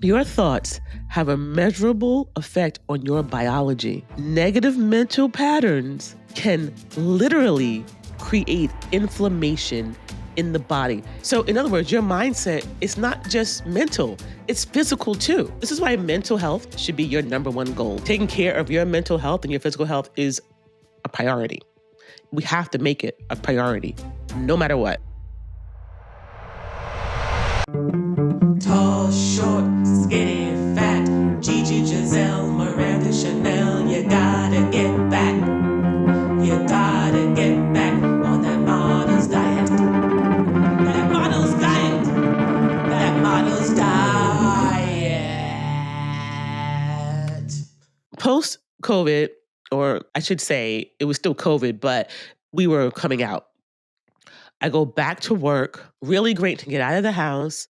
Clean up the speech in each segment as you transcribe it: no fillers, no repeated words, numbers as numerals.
Your thoughts have a measurable effect on your biology. Negative mental patterns can literally create inflammation in the body. So, in other words, your mindset is not just mental, it's physical too. This is why mental health should be your number one goal. Taking care of your mental health and your physical health is a priority. We have to make it a priority, no matter what. Tall, short, skinny, fat, Gigi, Giselle, Miranda, Chanel, you gotta get back. You gotta get back on that model's diet. That model's diet. That model's diet. Post-COVID, or I should say it was still COVID, but we were coming out. I go back to work, really great to get out of the house.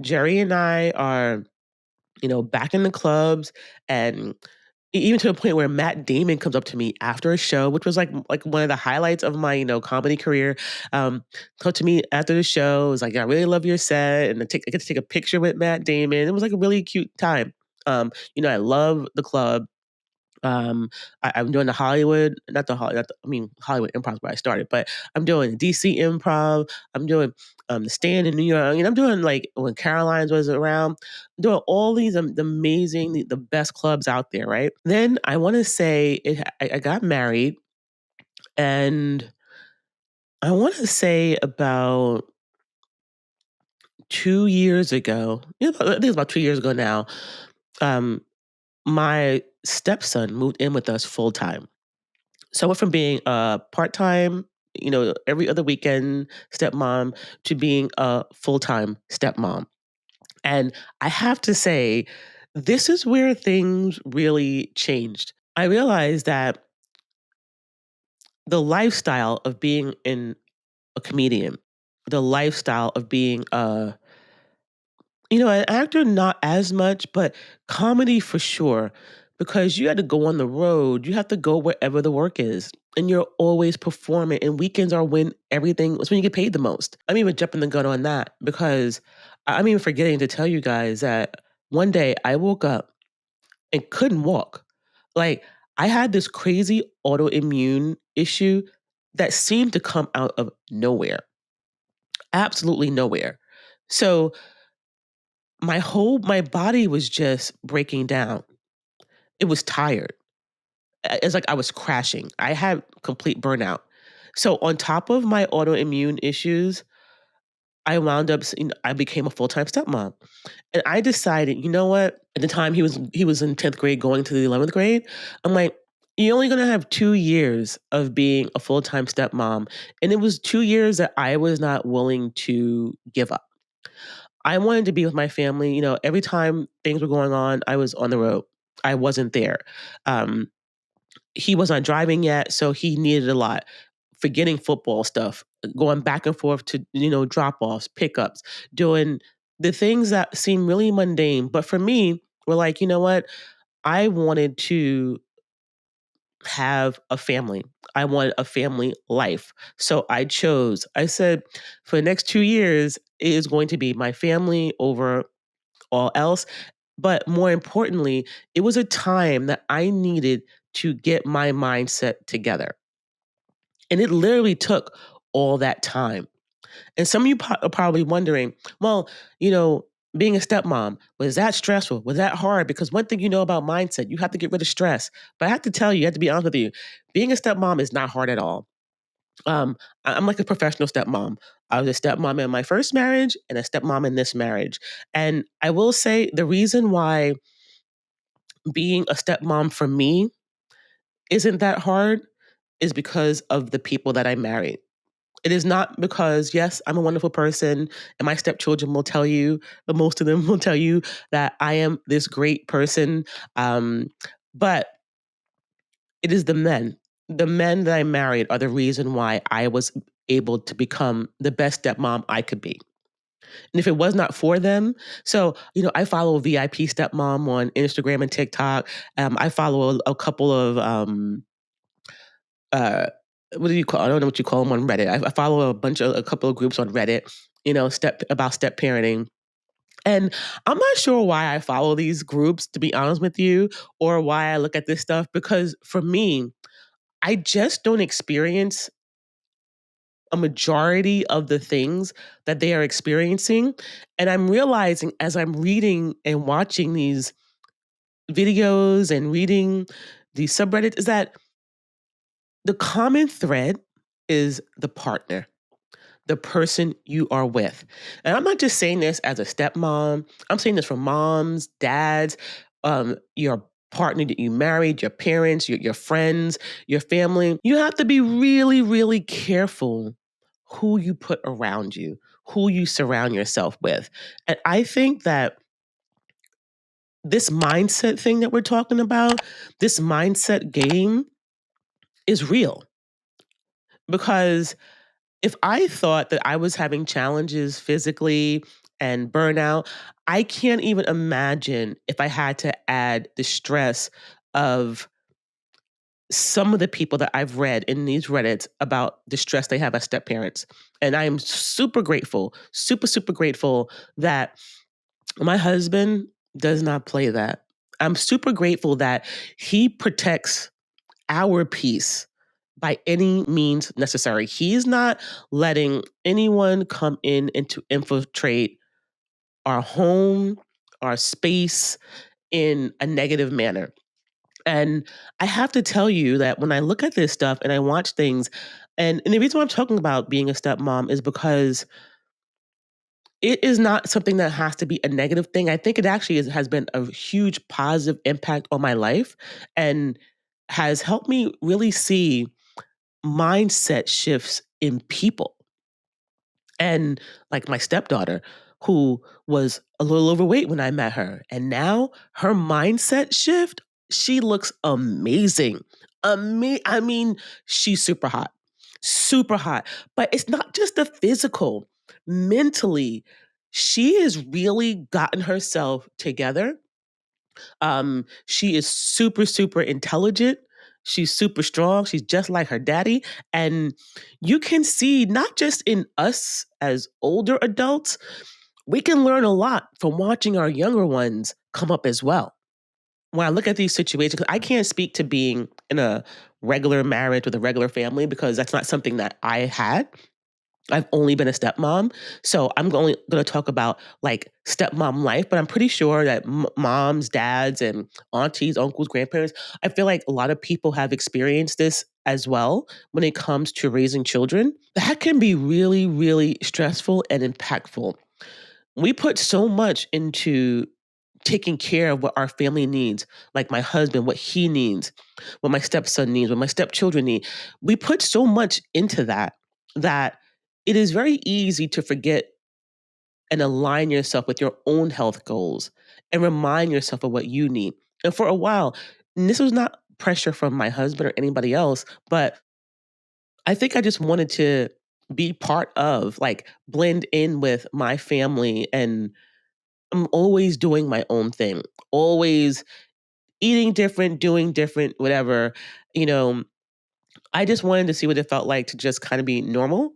Jerry and I are, back in the clubs, and even to a point where Matt Damon comes up to me after a show, which was like one of the highlights of my, comedy career. Come to me after the show, was like, "I really love your set," and I get to take a picture with Matt Damon. It was like a really cute time. I love the club. I'm doing the Hollywood, not the Hollywood, Hollywood Improv is where I started, but I'm doing DC Improv. I'm doing the Stand in New York. I'm doing like when Caroline's was around. I'm doing all these the amazing, the best clubs out there, right? Then I want to say I got married, and I want to say about 2 years ago. I think it's about 2 years ago now. My stepson moved in with us full time. So I went from being a part-time, every other weekend stepmom to being a full-time stepmom. And I have to say, this is where things really changed. I realized that the lifestyle of being a comedian, the lifestyle of being an actor, not as much, but comedy for sure. Because you had to go on the road, you have to go wherever the work is, and you're always performing. And weekends are it's when you get paid the most. I'm even jumping the gun on that because I'm even forgetting to tell you guys that one day I woke up and couldn't walk. Like, I had this crazy autoimmune issue that seemed to come out of nowhere, absolutely nowhere. So my body was just breaking down. It was tired. It's like I was crashing. I had complete burnout. So on top of my autoimmune issues, I wound up I became a full-time stepmom. And I decided, you know what? At the time he was in 10th grade going to the 11th grade. I'm like, you're only going to have 2 years of being a full-time stepmom. And it was 2 years that I was not willing to give up. I wanted to be with my family. Every time things were going on, I was on the road. I wasn't there. Um, he was not driving yet, so he needed a lot. Forgetting football stuff, going back and forth to, drop offs, pickups, doing the things that seem really mundane. But for me, we're like, you know what? I wanted to have a family. I wanted a family life. So I said, for the next 2 years, it is going to be my family over all else. But more importantly, it was a time that I needed to get my mindset together. And it literally took all that time. And some of you are probably wondering, well, being a stepmom, was that stressful? Was that hard? Because one thing you know about mindset, you have to get rid of stress. But I have to tell you, I have to be honest with you, being a stepmom is not hard at all. I'm like a professional stepmom. I was a stepmom in my first marriage and a stepmom in this marriage. And I will say the reason why being a stepmom for me isn't that hard is because of the people that I married. It is not because, yes, I'm a wonderful person and my stepchildren will tell you, most of them will tell you that I am this great person. But it is the men. The men that I married are the reason why I was able to become the best stepmom I could be. And if it was not for them, so, I follow VIP stepmom on Instagram and TikTok. I follow a couple of, uh, what do you call? I don't know what you call them on Reddit. I follow a couple of groups on Reddit. About step parenting. And I'm not sure why I follow these groups, to be honest with you, or why I look at this stuff, because for me, I just don't experience a majority of the things that they are experiencing. And I'm realizing as I'm reading and watching these videos and reading these subreddits is that the common thread is the partner, the person you are with. And I'm not just saying this as a stepmom, I'm saying this for moms, dads, your partner that you married, your parents, your friends, your family. You have to be really, really careful who you put around you, who you surround yourself with. And I think that this mindset thing that we're talking about, this mindset game is real because if I thought that I was having challenges physically and burnout, I can't even imagine if I had to add the stress of some of the people that I've read in these Reddits about the stress they have as step parents. And I am super grateful, super, super grateful that my husband does not play that. I'm super grateful that he protects our peace by any means necessary. He's not letting anyone come in and to infiltrate our home, our space in a negative manner. And I have to tell you that when I look at this stuff and I watch things, and the reason why I'm talking about being a stepmom is because it is not something that has to be a negative thing. I think it actually has been a huge positive impact on my life and has helped me really see mindset shifts in people. And like my stepdaughter, who was a little overweight when I met her, and now her mindset shift, she looks amazing. I mean, she's super hot, super hot. But it's not just the physical, mentally, she has really gotten herself together. She is super, super intelligent. She's super strong. She's just like her daddy. And you can see, not just in us as older adults, we can learn a lot from watching our younger ones come up as well. When I look at these situations, 'cause I can't speak to being in a regular marriage with a regular family because that's not something that I had. I've only been a stepmom, so I'm only going to talk about like stepmom life. But I'm pretty sure that moms, dads, and aunties, uncles, grandparents. I feel like a lot of people have experienced this as well when it comes to raising children. That can be really, really stressful and impactful. We put so much into taking care of what our family needs, like my husband, what he needs, what my stepson needs, what my stepchildren need. We put so much into that it is very easy to forget and align yourself with your own health goals and remind yourself of what you need. And for a while, and this was not pressure from my husband or anybody else, but I think I just wanted to be part of, like, blend in with my family, and I'm always doing my own thing, always eating different, doing different, whatever. You know, I just wanted to see what it felt like to just kind of be normal.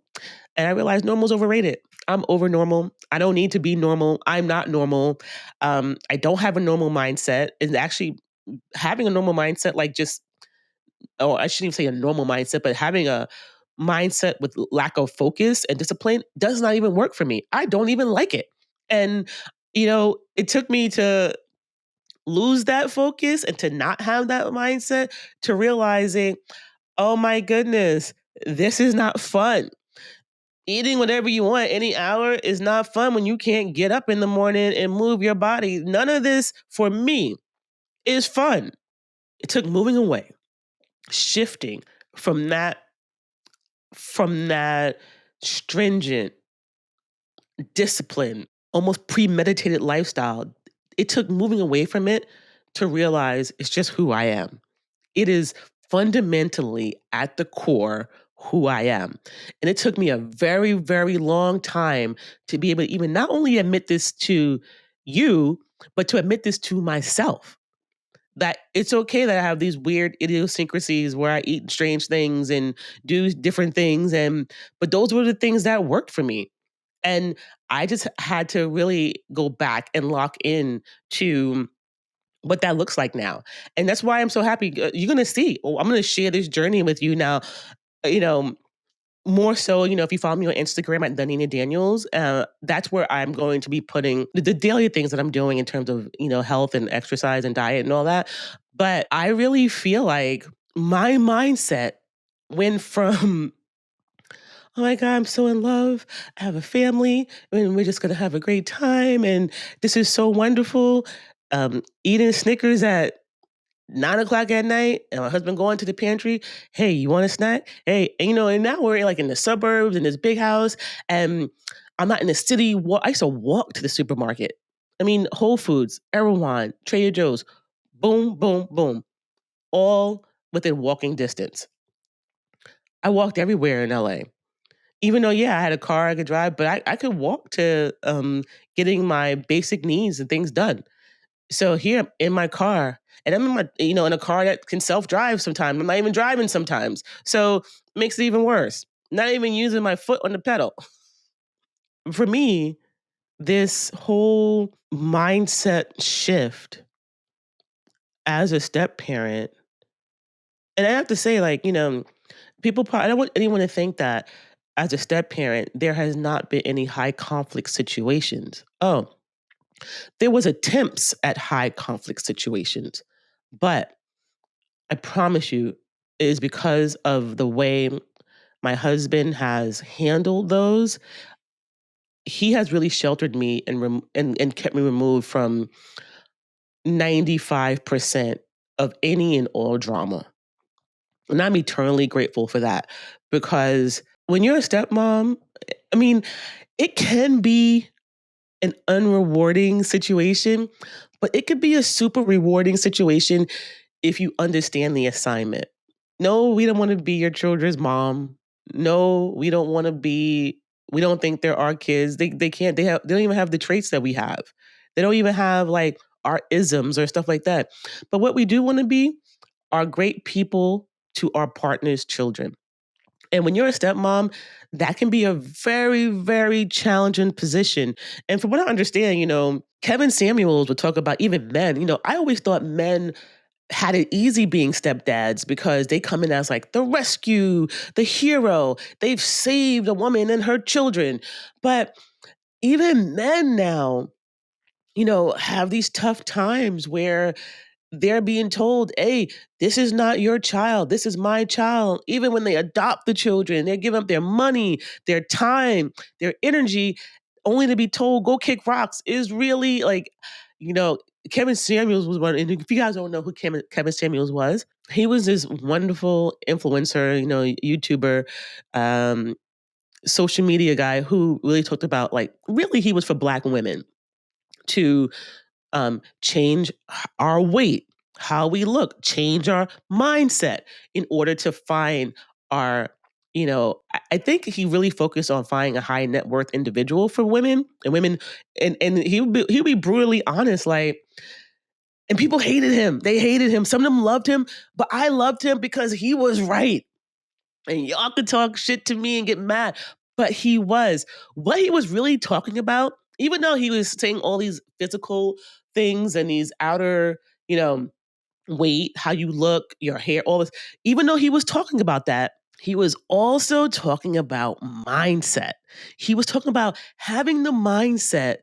And I realized normal's overrated. I'm over normal. I don't need to be normal. I'm not normal. I don't have a normal mindset. And actually, having a normal mindset, like just, or I shouldn't even say a normal mindset, but having a mindset with lack of focus and discipline does not even work for me. I don't even like it. And, it took me to lose that focus and to not have that mindset to realizing, oh my goodness, this is not fun. Eating whatever you want any hour is not fun when you can't get up in the morning and move your body. None of this for me is fun. It took moving away, shifting from that stringent, discipline, almost premeditated lifestyle. It took moving away from it to realize it's just who I am. It is fundamentally at the core who I am. And it took me a very, very long time to be able to even not only admit this to you, but to admit this to myself. That it's okay that I have these weird idiosyncrasies where I eat strange things and do different things. But those were the things that worked for me. And I just had to really go back and lock in to what that looks like now. And that's why I'm so happy. You're going to see. Oh, I'm going to share this journey with you now. You know, more so, if you follow me on Instagram at Danina Daniels, that's where I'm going to be putting the daily things that I'm doing in terms of, health and exercise and diet and all that. But I really feel like my mindset went from, oh my God, I'm so in love. I have a family and we're just going to have a great time. And this is so wonderful. Eating Snickers at 9 o'clock at night, and my husband going to the pantry. Hey, you want a snack? Hey, and now we're like in the suburbs in this big house, and I'm not in the city. I used to walk to the supermarket. I mean, Whole Foods, Erewhon, Trader Joe's, boom, boom, boom, all within walking distance. I walked everywhere in LA. Even though, yeah, I had a car I could drive, but I could walk to getting my basic needs and things done. So here in my car, and I'm in in a car that can self-drive sometimes. I'm not even driving sometimes. So it makes it even worse. Not even using my foot on the pedal. For me, this whole mindset shift as a step parent, and I have to say, like, people probably, I don't want anyone to think that as a step parent, there has not been any high conflict situations. Oh, there was attempts at high conflict situations, but I promise you, it is because of the way my husband has handled those. He has really sheltered me and kept me removed from 95% of any and all drama. And I'm eternally grateful for that because when you're a stepmom, I mean, it can be an unrewarding situation, but it could be a super rewarding situation if you understand the assignment. No, we don't want to be your children's mom. No, we don't think they're our kids. They can't they don't even have the traits that we have. They don't even have like our isms or stuff like that. But what we do want to be are great people to our partner's children. And when you're a stepmom, that can be a very, very challenging position. And from what I understand, Kevin Samuels would talk about even men. I always thought men had it easy being stepdads because they come in as like the rescue, the hero. They've saved a woman and her children. But even men now, have these tough times where they're being told, hey, this is not your child. This is my child. Even when they adopt the children, they give up their money, their time, their energy, only to be told, go kick rocks is really like, you know, Kevin Samuels was one. And if you guys don't know who Kevin Samuels was, he was this wonderful influencer, YouTuber, um, social media guy who really talked about like, really, he was for Black women to change our weight, how we look, change our mindset in order to find our, I think he really focused on finding a high net worth individual for women and women, and he would be brutally honest, like, and people hated him. They hated him. Some of them loved him, but I loved him because he was right. And y'all could talk shit to me and get mad, but he was. What he was really talking about, even though he was saying all these physical things and these outer, weight, how you look, your hair, all this, even though he was talking about that, he was also talking about mindset. He was talking about having the mindset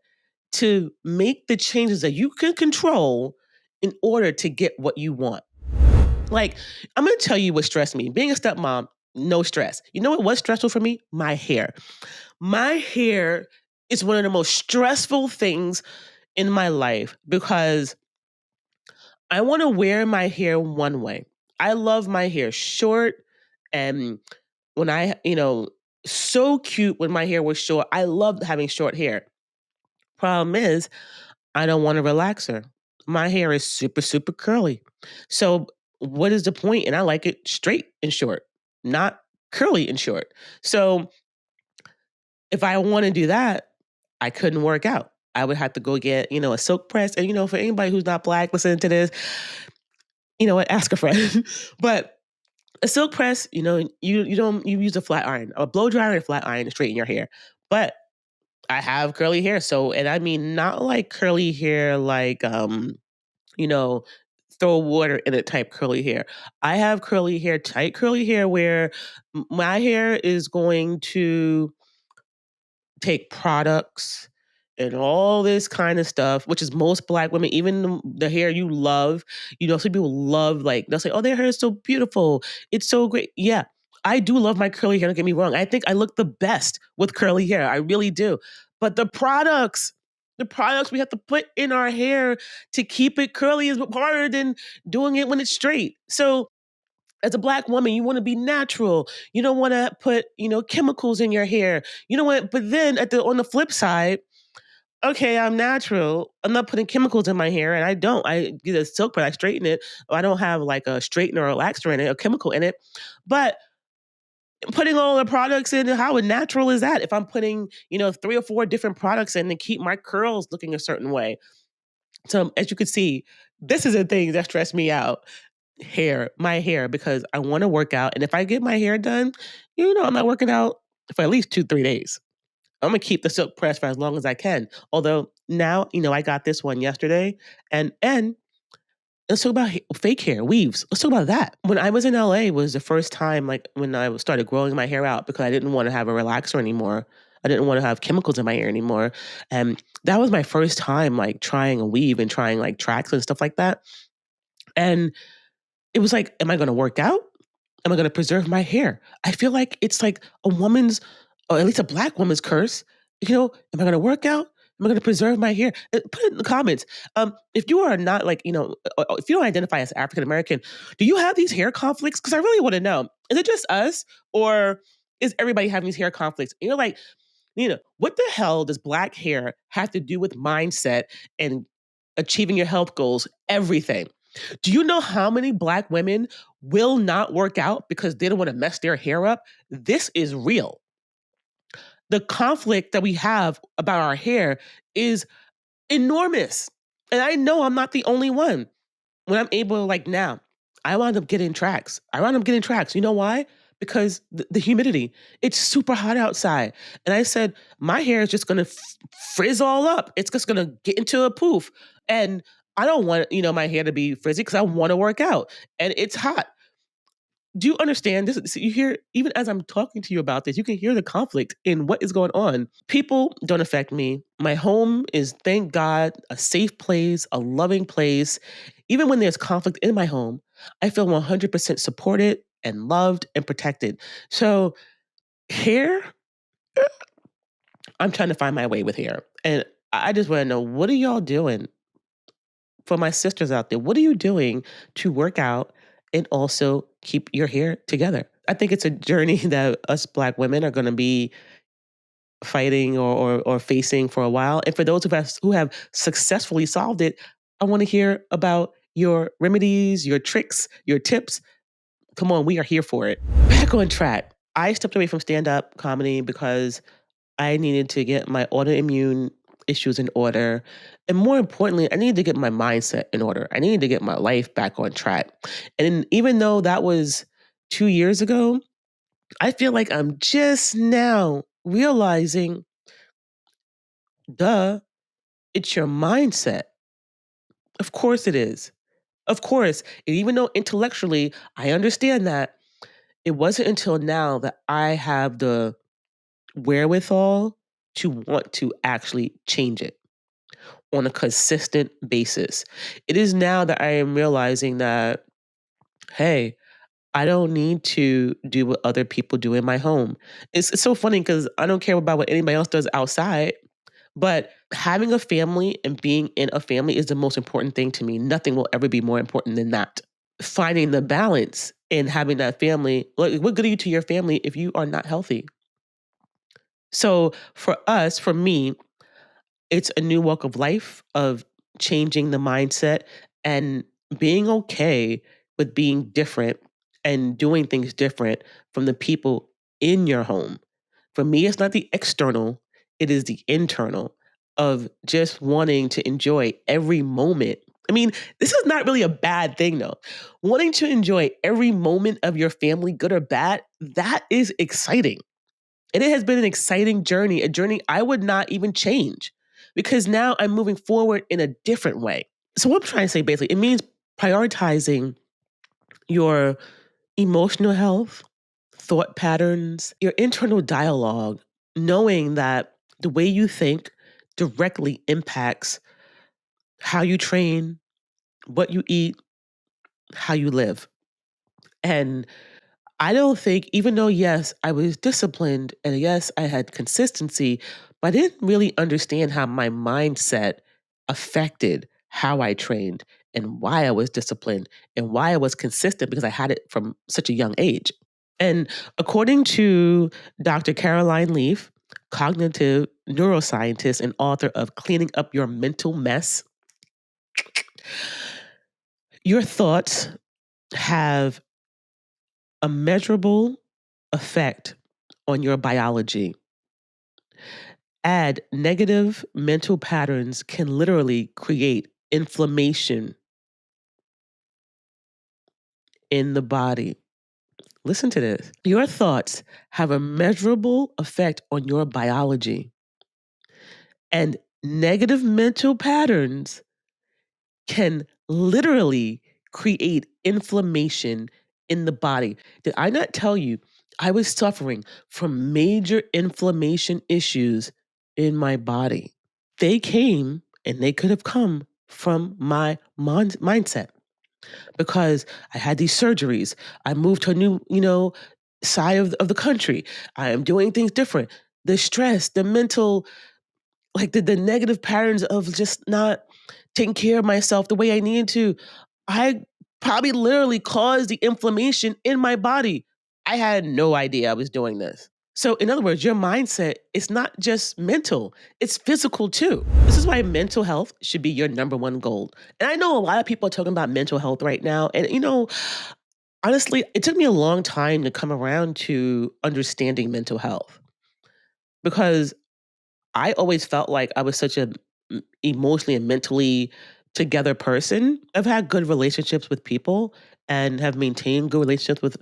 to make the changes that you can control in order to get what you want. Like, I'm gonna tell you what stressed me. Being a stepmom, no stress. You know what was stressful for me? My hair. My hair is one of the most stressful things in my life because I want to wear my hair one way. I love my hair short, and when so cute when my hair was short. I loved having short hair. Problem is, I don't want a relaxer. My hair is super, super curly. So what is the point? And I like it straight and short, not curly and short. So if I want to do that, I couldn't work out. I would have to go get, a silk press. And, for anybody who's not Black listening to this, you know what, ask a friend. But a silk press, you use a flat iron, a blow dryer and a flat iron to straighten your hair. But I have curly hair. So, and I mean, not like curly hair, like, you know, throw water in it type curly hair. I have curly hair, tight curly hair where my hair is going to take products and all this kind of stuff, which is most black women, even the hair you love, some people love, like, they'll say, oh, their hair is so beautiful. It's so great. Yeah, I do love my curly hair. Don't get me wrong. I think I look the best with curly hair. I really do. But the products we have to put in our hair to keep it curly is harder than doing it when it's straight. So as a black woman, you want to be natural. You don't want to put, chemicals in your hair. You know what? But then on the flip side, okay, I'm natural. I'm not putting chemicals in my hair, and I don't. I get a silk, but I straighten it. Or I don't have like a straightener or relaxer in it, a chemical in it. But putting all the products in, how natural is that? If I'm putting, 3 or 4 different products in to keep my curls looking a certain way. So as you can see, this is a thing that stressed me out. My hair, because I want to work out. And if I get my hair done, I'm not working out for at least 2, 3 days. I'm gonna keep the silk press for as long as I can. Although now, I got this one yesterday, and let's talk about fake hair, weaves. Let's talk about that. When I was in LA was the first time, like when I started growing my hair out because I didn't want to have a relaxer anymore. I didn't want to have chemicals in my hair anymore. And that was my first time like trying a weave and trying like tracks and stuff like that. And it was like, am I gonna work out? Am I gonna preserve my hair? I feel like it's like a woman's, or at least a black woman's curse. Am I gonna work out? Am I gonna preserve my hair? Put it in the comments. If you are not like, if you don't identify as African American, do you have these hair conflicts? Because I really want to know. Is it just us, or is everybody having these hair conflicts? Like, what the hell does black hair have to do with mindset and achieving your health goals? Everything. Do you know how many black women will not work out because they don't want to mess their hair up? This is real. The conflict that we have about our hair is enormous. And I know I'm not the only one. When I'm able, like now, I wound up getting tracks. I wound up getting tracks. You know why? Because the humidity. It's super hot outside. And I said, my hair is just going to frizz all up. It's just going to get into a poof. And I don't want, my hair to be frizzy because I want to work out. And it's hot. Do you understand this? So you hear, even as I'm talking to you about this, you can hear the conflict in what is going on. People don't affect me. My home is, thank God, a safe place, a loving place. Even when there's conflict in my home, I feel 100% supported and loved and protected. So, hair, I'm trying to find my way with hair. And I just want to know, what are y'all doing? For my sisters out there, what are you doing to work out and also keep your hair together? I think it's a journey that us black women are going to be fighting or facing for a while. And for those of us who have successfully solved it, I want to hear about your remedies, your tricks, your tips. Come on, we are here for it. Back on track. I stepped away from stand up comedy because I needed to get my autoimmune issues in order. And more importantly, I needed to get my mindset in order. I needed to get my life back on track. And even though that was 2 years ago, I feel like I'm just now realizing, duh, it's your mindset. Of course it is. Of course. And even though intellectually I understand that, it wasn't until now that I have the wherewithal to want to actually change it on a consistent basis. It is now that I am realizing that, hey, I don't need to do what other people do in my home. It's so funny because I don't care about what anybody else does outside, but having a family and being in a family is the most important thing to me. Nothing will ever be more important than that. Finding the balance in having that family. Like, what good are you to your family if you are not healthy? So for me, it's a new walk of life of changing the mindset and being okay with being different and doing things different from the people in your home. For me, it's not the external, it is the internal of just wanting to enjoy every moment. I mean, this is not really a bad thing though. Wanting to enjoy every moment of your family, good or bad, that is exciting. And it has been an exciting journey, a journey I would not even change because now I'm moving forward in a different way. So, what I'm trying to say basically, it means prioritizing your emotional health, thought patterns, your internal dialogue, knowing that the way you think directly impacts how you train, what you eat, how you live. And I don't think, even though, yes, I was disciplined and yes, I had consistency, but I didn't really understand how my mindset affected how I trained and why I was disciplined and why I was consistent because I had it from such a young age. And according to Dr. Caroline Leaf, cognitive neuroscientist and author of Cleaning Up Your Mental Mess, your thoughts have a measurable effect on your biology. Add negative mental patterns can literally create inflammation in the body. Listen to this. Your thoughts have a measurable effect on your biology, and negative mental patterns can literally create inflammation in the body. Did I not tell you I was suffering from major inflammation issues in my body? They came and they could have come from my mindset because I had these surgeries. I moved to a new, side of the country. I am doing things different. The stress, the mental, like the negative patterns of just not taking care of myself the way I needed to. I probably literally caused the inflammation in my body. I had no idea I was doing this. So, in other words, your mindset is not just mental, it's physical too. This is why mental health should be your number one goal. And I know a lot of people are talking about mental health right now. And, honestly, it took me a long time to come around to understanding mental health because I always felt like I was such a emotionally and mentally together person. I've had good relationships with people and have maintained good relationships with,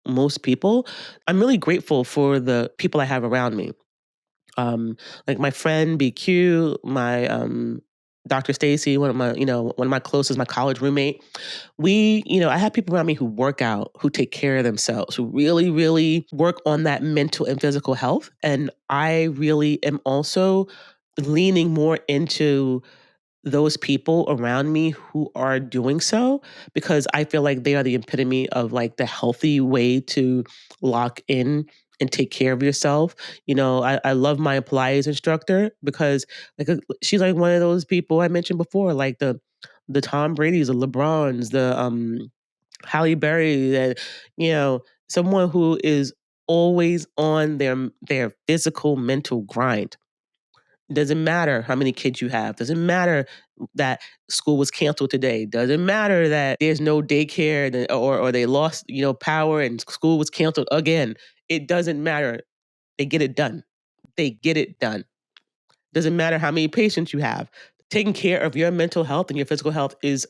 most people. I'm really grateful for the people I have around me. Like my friend BQ, my Dr. Stacy, one of my closest, my college roommate. I have people around me who work out, who take care of themselves, who really, really work on that mental and physical health. And I really am also leaning more into those people around me who are doing so because I feel like they are the epitome of like the healthy way to lock in and take care of yourself. I love my Pilates instructor because she's like one of those people I mentioned before, like the Tom Brady's, the LeBrons, the Halle Berry, that someone who is always on their physical mental grind. Doesn't matter how many kids you have. Doesn't matter that school was canceled today. Doesn't matter that there's no daycare or they lost, power and school was canceled again. It doesn't matter. They get it done. They get it done. Doesn't matter how many patients you have. Taking care of your mental health and your physical health is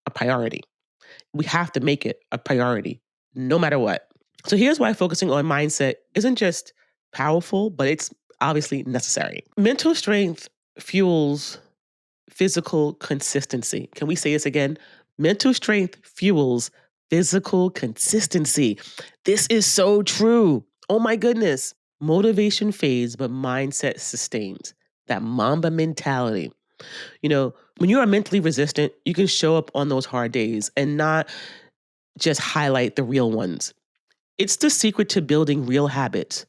a priority. We have to make it a priority no matter what. So here's why focusing on mindset isn't just powerful, but it's obviously necessary. Mental strength fuels physical consistency. Can we say this again? Mental strength fuels physical consistency. This is so true. Oh my goodness. Motivation fades, but mindset sustains. That Mamba mentality. When you are mentally resistant, you can show up on those hard days and not just highlight the real ones. It's the secret to building real habits,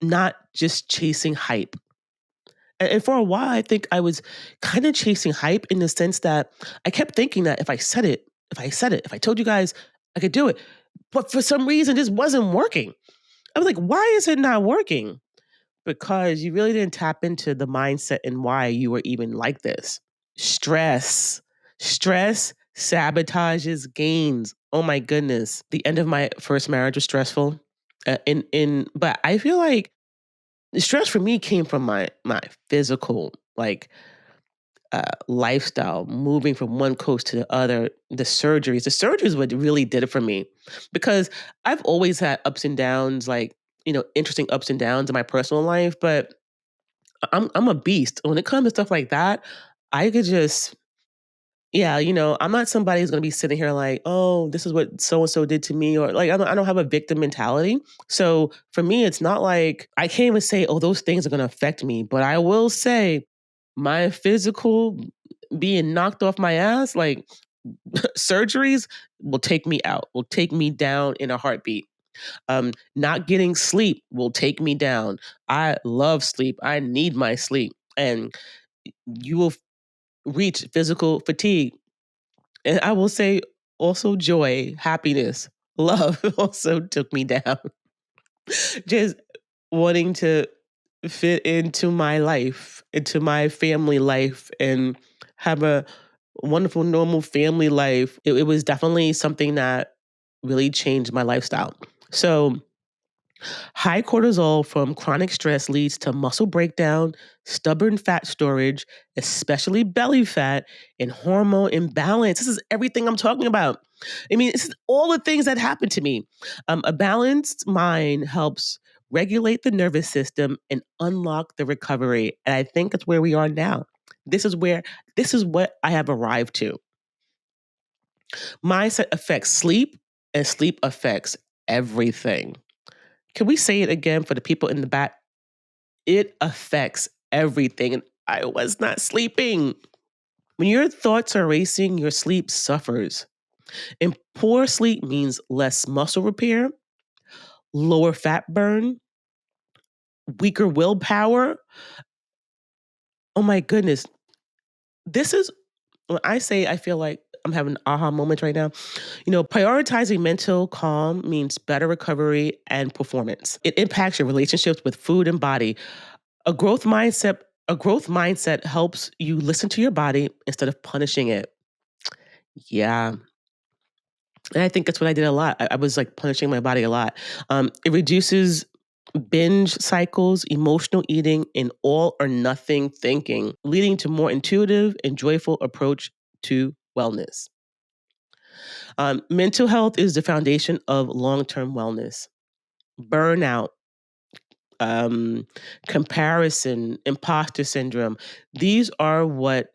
not just chasing hype. And for a while, I think I was kind of chasing hype in the sense that I kept thinking that if I told you guys I could do it, but for some reason, this wasn't working. I was like, why is it not working? Because you really didn't tap into the mindset and why you were even like this. Stress. Stress sabotages gains. Oh my goodness. The end of my first marriage was stressful. But I feel like the stress for me came from my physical lifestyle, moving from one coast to the other. The surgeries what really did it for me, because I've always had ups and downs, like interesting ups and downs in my personal life, but I'm a beast. When it comes to stuff like that, I could just yeah, I'm not somebody who's gonna be sitting here like, "Oh, this is what so and so did to me," or like I don't have a victim mentality. So for me, it's not like I can't even say, "Oh, those things are gonna affect me," but I will say my physical being knocked off my ass, like surgeries will take me out, will take me down in a heartbeat. Not getting sleep will take me down. I love sleep. I need my sleep. And you will reach physical fatigue. And I will say also joy, happiness, love also took me down. Just wanting to fit into my life, into my family life, and have a wonderful, normal family life. It was definitely something that really changed my lifestyle. So, high cortisol from chronic stress leads to muscle breakdown, stubborn fat storage, especially belly fat, and hormone imbalance. This is everything I'm talking about. I mean, this is all the things that happen to me. A balanced mind helps regulate the nervous system and unlock the recovery. And I think that's where we are now. This is what I have arrived to. Mindset affects sleep, and sleep affects everything. Can we say it again for the people in the back? It affects everything. And I was not sleeping. When your thoughts are racing, your sleep suffers. And poor sleep means less muscle repair, lower fat burn, weaker willpower. Oh my goodness. This is when I say I feel like I'm having aha moments right now. Prioritizing mental calm means better recovery and performance. It impacts your relationships with food and body. A growth mindset a growth mindset helps you listen to your body instead of punishing it. Yeah. And I think that's what I did a lot. I was like punishing my body a lot. It reduces binge cycles, emotional eating, and all or nothing thinking, leading to more intuitive and joyful approach to wellness. Mental health is the foundation of long-term wellness. Burnout, um, comparison, imposter syndrome. These are what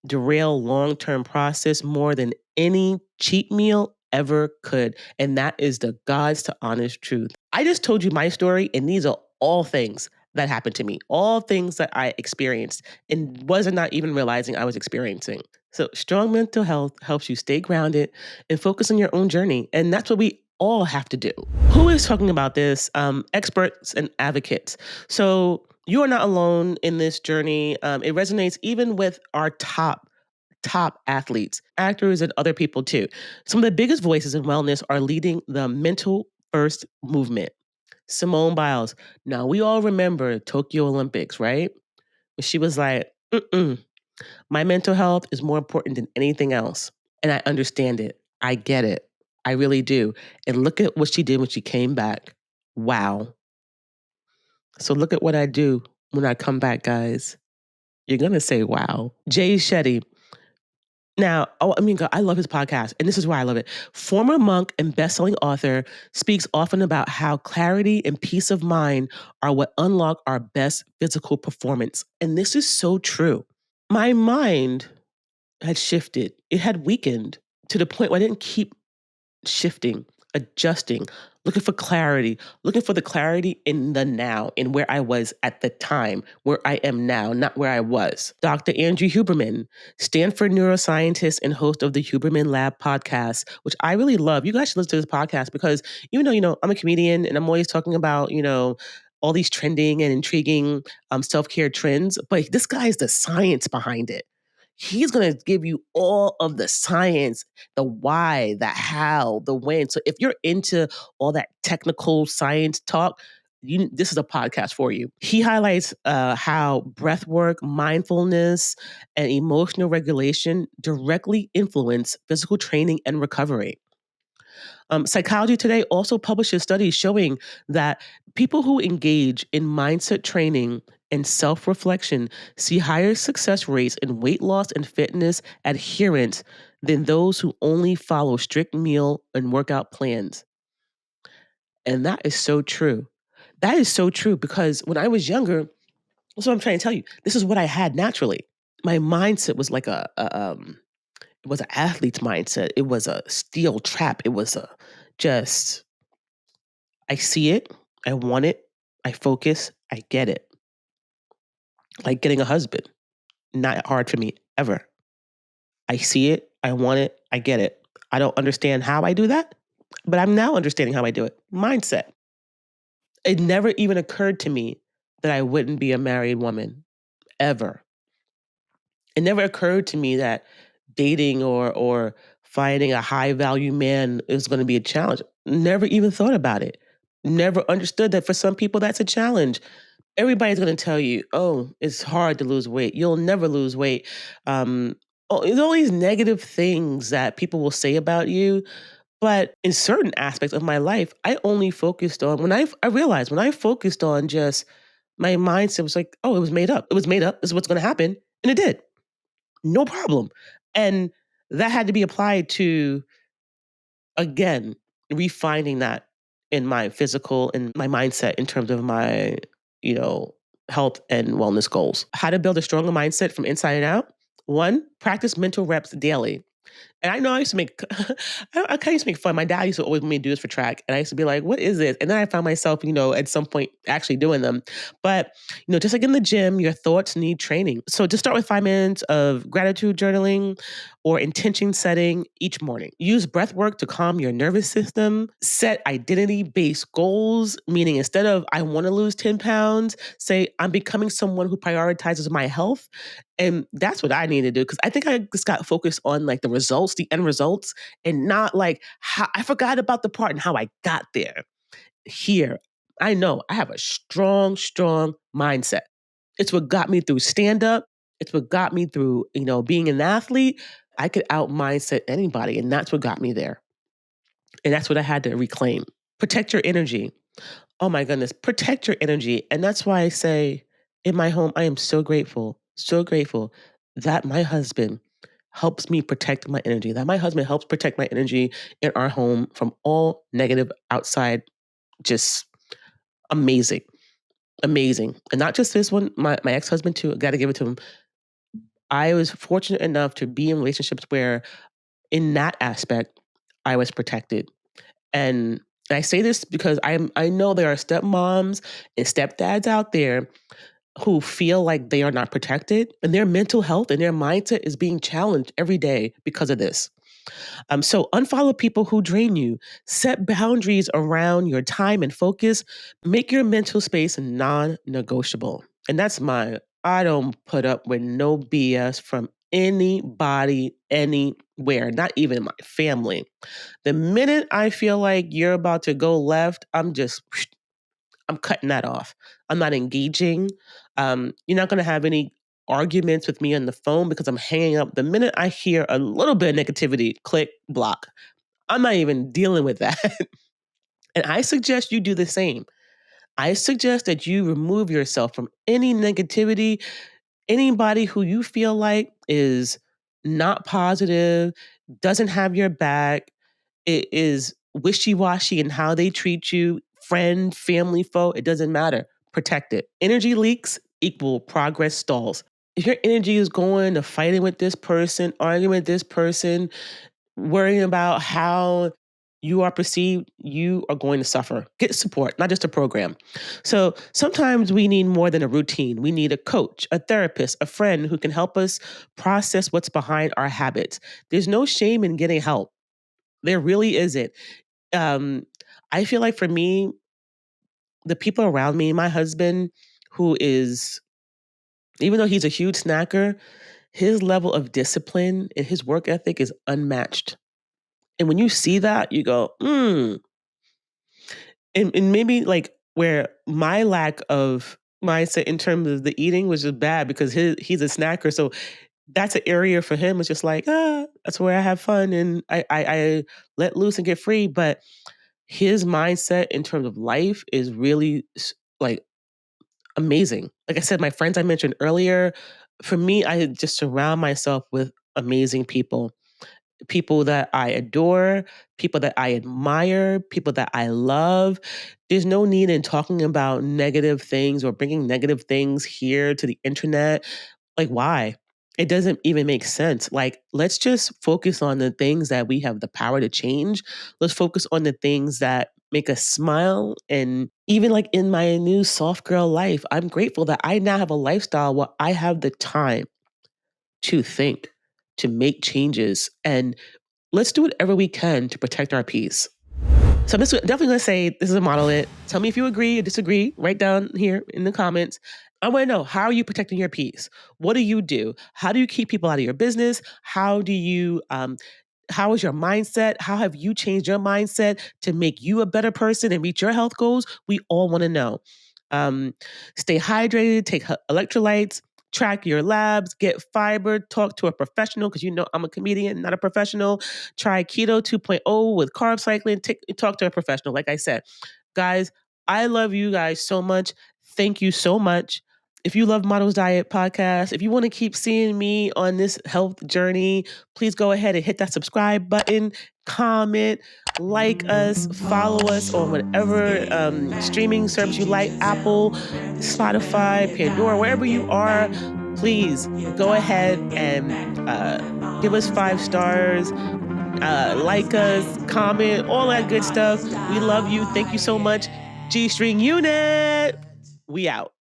derail long term process more than any cheat meal ever could. And that is the God's to honest truth. I just told you my story, and these are all things that happened to me, all things that I experienced and wasn't not even realizing I was experiencing. So, strong mental health helps you stay grounded and focus on your own journey. And that's what we all have to do. Who is talking about this? Experts and advocates. So, you are not alone in this journey. It resonates even with our top athletes, actors, and other people too. Some of the biggest voices in wellness are leading the mental first movement. Simone Biles. Now, we all remember Tokyo Olympics, right? She was like, mm-mm, my mental health is more important than anything else. And I understand it. I get it. I really do. And look at what she did when she came back. Wow. So look at what I do when I come back, guys. You're going to say, wow. Jay Shetty. Now, I mean, God, I love his podcast, and this is why I love it. Former monk and best-selling author speaks often about how clarity and peace of mind are what unlock our best physical performance. And this is so true. My mind had shifted. It had weakened to the point where I didn't keep shifting, adjusting, looking for clarity, looking for the clarity in the now, in where I was at the time, where I am now, not where I was. Dr. Andrew Huberman, Stanford neuroscientist and host of the Huberman Lab podcast, which I really love. You guys should listen to this podcast because even though, I'm a comedian and I'm always talking about, all these trending and intriguing self-care trends, but this guy is the science behind it. He's going to give you all of the science, the why, the how, the when. So if you're into all that technical science talk, this is a podcast for you. He highlights how breath work, mindfulness, and emotional regulation directly influence physical training and recovery. Psychology Today also publishes studies showing that people who engage in mindset training and self reflection see higher success rates in weight loss and fitness adherence than those who only follow strict meal and workout plans. And that is so true. That is so true because when I was younger, that's what I'm trying to tell you. This is what I had naturally. My mindset was like it was an athlete's mindset. It was a steel trap. It was a just I see it, I want it, I focus, I get it. Like getting a husband, not hard for me ever. I see it, I want it, I get it. I don't understand how I do that, but I'm now understanding how I do it. Mindset. It never even occurred to me that I wouldn't be a married woman ever. It never occurred to me that dating or finding a high value man is going to be a challenge. Never even thought about it. Never understood that for some people that's a challenge. Everybody's going to tell you, "Oh, it's hard to lose weight. You'll never lose weight." There's all these negative things that people will say about you. But in certain aspects of my life, I only focused on I realized when I focused on just my mindset was like, "Oh, it was made up. It was made up. This is what's going to happen," and it did. No problem. And that had to be applied to, again, refining that in my physical and my mindset in terms of my, you know, health and wellness goals. How to build a stronger mindset from inside out? One, practice mental reps daily. And I know I used to make, I kind of used to make fun. My dad used to always want me to do this for track. And I used to be like, what is this? And then I found myself, at some point actually doing them. But, just like in the gym, your thoughts need training. So just start with 5 minutes of gratitude journaling or intention setting each morning. Use breath work to calm your nervous system. Set identity based goals, meaning instead of I want to lose 10 pounds, say I'm becoming someone who prioritizes my health. And that's what I need to do because I think I just got focused on like the results, the end results, and not like how I forgot about the part and how I got there. Here, I know I have a strong, strong mindset. It's what got me through stand up. It's what got me through, being an athlete. I could out mindset anybody, and that's what got me there. And that's what I had to reclaim. Protect your energy. Oh my goodness, protect your energy. And that's why I say in my home, I am so grateful that my husband helps me protect my energy, that my husband helps protect my energy in our home from all negative outside, just amazing, amazing. And not just this one, my ex husband too, I got to give it to him. I was fortunate enough to be in relationships where, in that aspect, I was protected. And I say this because I know there are stepmoms and stepdads out there who feel like they are not protected and their mental health and their mindset is being challenged every day because of this. So unfollow people who drain you. Set boundaries around your time and focus. Make your mental space non-negotiable. And that's mine. I don't put up with no BS from anybody, anywhere, not even my family. The minute I feel like you're about to go left, I'm cutting that off. I'm not engaging. You're not going to have any arguments with me on the phone because I'm hanging up. The minute I hear a little bit of negativity, click, block. I'm not even dealing with that. And I suggest you do the same. I suggest that you remove yourself from any negativity, anybody who you feel like is not positive, doesn't have your back, it is wishy-washy in how they treat you, friend, family, foe, it doesn't matter. Protect it. Energy leaks equal progress stalls. If your energy is going to fighting with this person, arguing with this person, worrying about how you are perceived, you are going to suffer. Get support, not just a program. So sometimes we need more than a routine. We need a coach, a therapist, a friend who can help us process what's behind our habits. There's no shame in getting help. There really isn't. um, I feel like for me, the people around me, my husband, who is, even though he's a huge snacker, his level of discipline and his work ethic is unmatched. And when you see that, you go, and maybe like where my lack of mindset in terms of the eating was just bad because he's a snacker. So that's an area for him. It's just like, that's where I have fun and I let loose and get free. But his mindset in terms of life is really like amazing. Like I said, my friends I mentioned earlier, for me, I just surround myself with amazing people. people that I adore, people that I admire, people that I love. There's no need in talking about negative things or bringing negative things here to the internet. Like, why? It doesn't even make sense. Like, let's just focus on the things that we have the power to change. Let's focus on the things that make us smile. And even like in my new soft girl life, I'm grateful that I now have a lifestyle where I have the time to think, to make changes, and let's do whatever we can to protect our peace. So I'm just definitely going to say this is a monolith. Tell me if you agree or disagree. Write down here in the comments. I want to know, how are you protecting your peace? What do you do? How do you keep people out of your business? How is your mindset? How have you changed your mindset to make you a better person and reach your health goals? We all want to know. Um, Stay hydrated, take electrolytes, track your labs, get fiber, talk to a professional because you know I'm a comedian, not a professional. Try Keto 2.0 with carb cycling. Talk to a professional, like I said. Guys, I love you guys so much. Thank you so much. If you love Models Diet Podcast, if you want to keep seeing me on this health journey, please go ahead and hit that subscribe button, comment, like us, follow us on whatever streaming service you like, Apple, Spotify, Pandora, wherever you are. Please go ahead and give us 5 stars, like us, comment, all that good stuff. We love you. Thank you so much. G String Unit. We out.